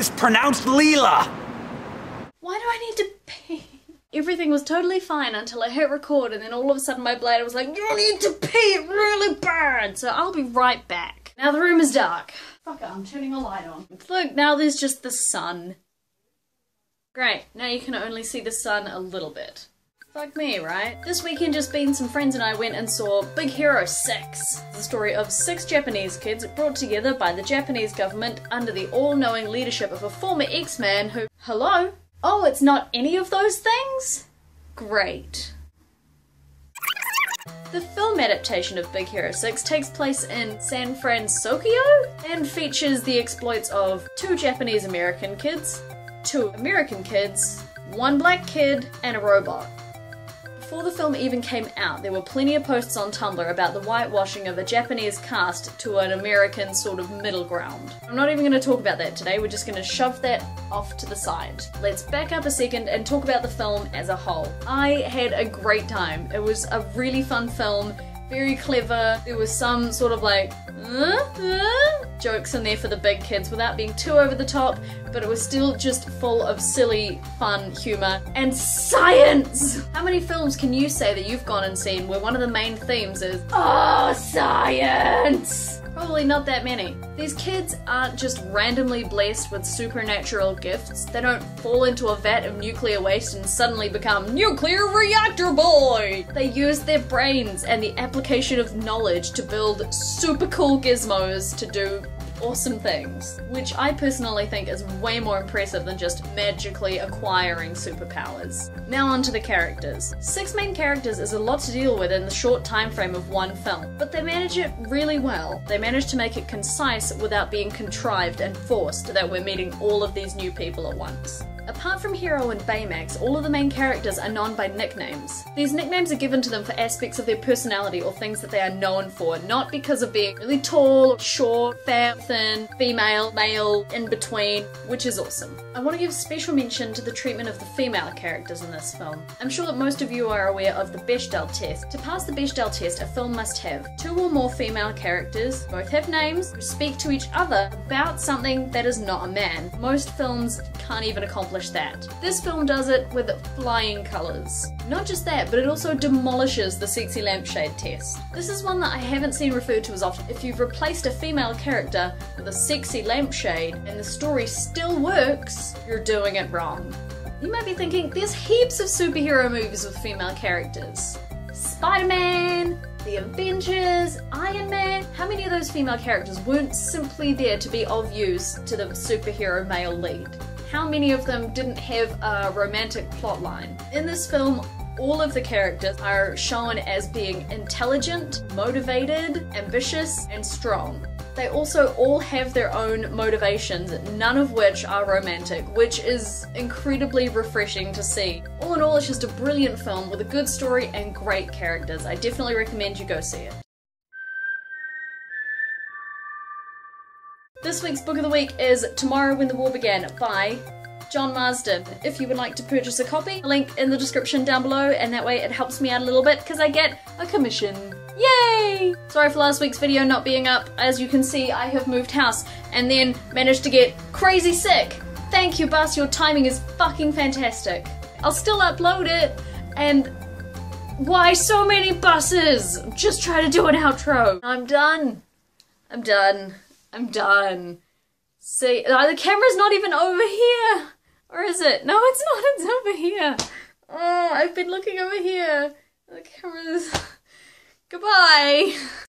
It's pronounced Leela. Why do I need to pee? Everything was totally fine until I hit record, and then all of a sudden my bladder was like, you need to pee really bad, so I'll be right back. Now the room is dark. Fuck it, I'm turning a light on. Look, now there's just the sun. Great, now you can only see the sun a little bit. Fuck me, right? This weekend just been, some friends and I went and saw Big Hero 6. The story of 6 Japanese kids brought together by the Japanese government under the all-knowing leadership of a former X-Man who— Hello? Oh, it's not any of those things? Great. The film adaptation of Big Hero 6 takes place in San Francisco and features the exploits of 2 Japanese American kids, 2 American kids, 1 black kid, and a robot. Before the film even came out, there were plenty of posts on Tumblr about the whitewashing of a Japanese cast to an American sort of middle ground. I'm not even going to talk about that today, we're just going to shove that off to the side. Let's back up a second and talk about the film as a whole. I had a great time. It was a really fun film, very clever. There was some sort of like jokes in there for the big kids without being too over the top, but it was still just full of silly, fun humour and science! How many films can you say that you've gone and seen where one of the main themes is, oh, science? Probably not that many. These kids aren't just randomly blessed with supernatural gifts. They don't fall into a vat of nuclear waste and suddenly become nuclear reactor boy! They use their brains and the application of knowledge to build super cool gizmos to do awesome things, which I personally think is way more impressive than just magically acquiring superpowers. Now on to the characters. 6 main characters is a lot to deal with in the short time frame of one film, but they manage it really well. They manage to make it concise without being contrived and forced that we're meeting all of these new people at once. Apart from Hero and Baymax, all of the main characters are known by nicknames. These nicknames are given to them for aspects of their personality or things that they are known for, not because of being really tall, short, fat, thin, female, male, in between, which is awesome. I want to give special mention to the treatment of the female characters in this film. I'm sure that most of you are aware of the Bechdel test. To pass the Bechdel test, a film must have 2 or more female characters, both have names, who speak to each other about something that is not a man. Most films can't even accomplish that. This film does it with flying colours. Not just that, but it also demolishes the sexy lampshade test. This is one that I haven't seen referred to as often. If you've replaced a female character with a sexy lampshade and the story still works, you're doing it wrong. You might be thinking, there's heaps of superhero movies with female characters. Spider-Man, the Avengers, Iron Man. How many of those female characters weren't simply there to be of use to the superhero male lead? How many of them didn't have a romantic plotline? In this film, all of the characters are shown as being intelligent, motivated, ambitious, and strong. They also all have their own motivations, none of which are romantic, which is incredibly refreshing to see. All in all, it's just a brilliant film with a good story and great characters. I definitely recommend you go see it. This week's book of the week is Tomorrow When the War Began by John Marsden. If you would like to purchase a copy, link in the description down below, and that way it helps me out a little bit because I get a commission. Yay! Sorry for last week's video not being up. As you can see, I have moved house and then managed to get crazy sick. Thank you, Bus, your timing is fucking fantastic. I'll still upload it, and why so many buses? Just try to do an outro. I'm done. I'm done. I'm done. See, the camera's not even over here! Or is it? No, it's not, it's over here. Oh, I've been looking over here. The camera's... Goodbye!